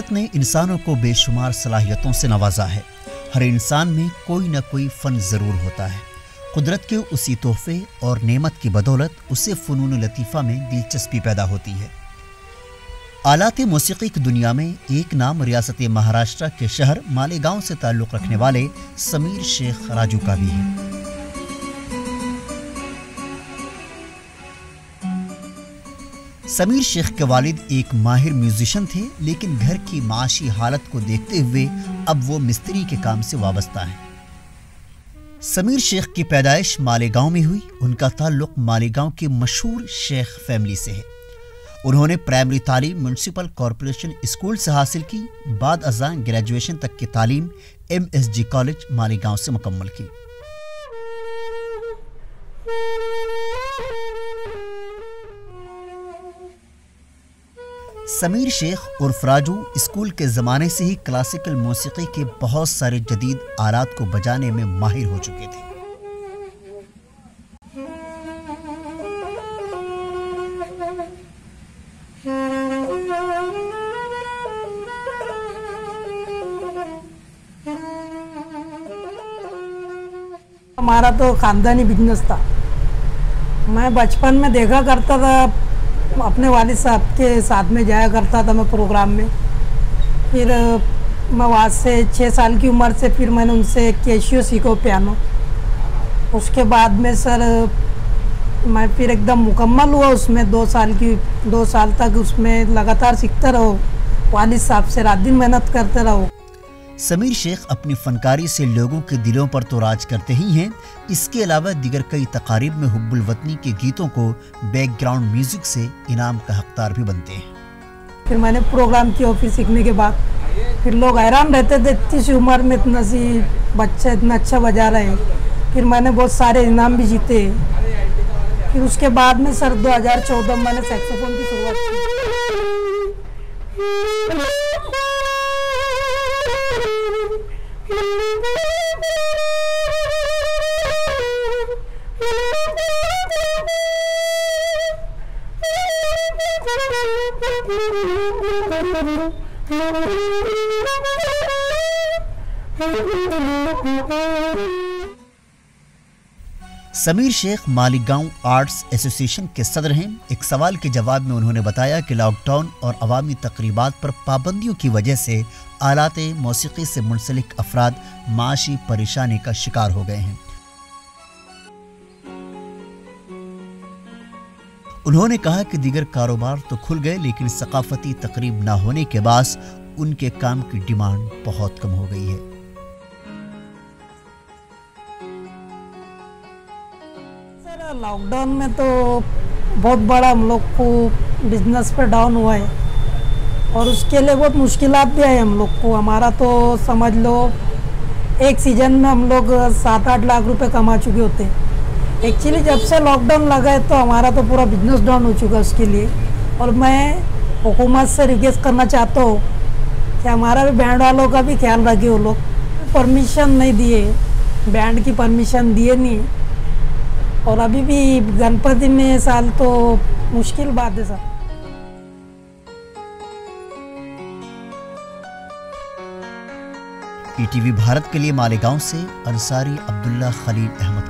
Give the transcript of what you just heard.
कुदरत ने इंसानों को बेशुमार सलाहियतों से नवाजा है। हर इंसान में कोई न कोई फ़न ज़रूर होता है। कुदरत के उसी तोहफे और नेमत की बदौलत उसे फ़नून लतीफ़ा में दिलचस्पी पैदा होती है। आलात मौसीकी की दुनिया में एक नाम रियासत महाराष्ट्र के शहर मालेगांव से ताल्लुक़ रखने वाले समीर शेख राजू का भी है। समीर शेख के वालिद एक माहिर म्यूजिशियन थे, लेकिन घर की माशी हालत को देखते हुए अब वो मिस्त्री के काम से वाबस्ता हैं। समीर शेख की पैदाइश मालेगांव में हुई। उनका ताल्लुक मालेगांव की मशहूर शेख फैमिली से है। उन्होंने प्राइमरी तालीम म्यूनिसिपल कॉरपोरेशन स्कूल से हासिल की। बाद अज़ां ग्रेजुएशन तक की तालीम MSG कॉलेज मालेगांव से मुकम्मल की। समीर शेख उर्फ राजू स्कूल के ज़माने से ही क्लासिकल मौसीकी के बहुत सारे जदीद आलात को बजाने में माहिर हो चुके थे। हमारा तो खानदानी बिजनेस था। मैं बचपन में देखा करता था, अपने वालिद साहब के साथ में जाया करता था मैं प्रोग्राम में। फिर मैं वहाँ से 6 साल की उम्र से फिर मैंने उनसे कैशियो सीखो पियानो। उसके बाद में सर मैं फिर एकदम मुकम्मल हुआ उसमें। 2 साल तक उसमें लगातार सीखता रहो, वालिद साहब से रात दिन मेहनत करते रहो। समीर शेख अपनी फनकारी से लोगों के दिलों पर तो राज करते ही हैं, इसके अलावा दिगर कई तकारीब में हुब्बुल वतनी के गीतों को बैकग्राउंड म्यूजिक से इनाम का हकदार भी बनते हैं। फिर मैंने प्रोग्राम किया। फिर सीखने के बाद फिर लोग हैरान रहते थे, इतनी सी उम्र में इतना सी बच्चा इतना अच्छा बजा रहे हैं। फिर मैंने बहुत सारे इनाम भी जीते। फिर उसके बाद में सर 2014 में मैंने सैक्सोफोन की शुरुआत की। समीर शेख मालेगांव आर्ट्स एसोसिएशन के सदर हैं। एक सवाल के जवाब में उन्होंने बताया कि लॉकडाउन और अवामी तकरीबात पर पाबंदियों की वजह से आलाते मौसीकी से मुंसलिक अफराद माशी परेशानी का शिकार हो गए हैं। उन्होंने कहा कि दीगर कारोबार तो खुल गए, लेकिन सकाफती तकरीब न होने के बाद उनके काम की डिमांड बहुत कम हो गई है। सर लॉकडाउन में तो बहुत बड़ा हम लोग को बिजनेस पे डाउन हुआ है और उसके लिए बहुत मुश्किलात भी आई हम लोग को। हमारा तो समझ लो एक सीजन में हम लोग 7-8 लाख रुपए कमा चुके होते हैं। एक्चुअली जब से लॉकडाउन लगा है तो हमारा तो पूरा बिजनेस डाउन हो चुका है उसके लिए। और मैं हुकूमत से रिक्वेस्ट करना चाहता हूँ कि हमारा भी बैंड वालों का भी ख्याल रखे। वो लोग परमिशन नहीं दिए, बैंड की परमिशन दिए नहीं। और अभी भी गणपति में साल तो मुश्किल बात है सर। ETV भारत के लिए मालेगांव से अंसारी अब्दुल्ला खलील अहमद।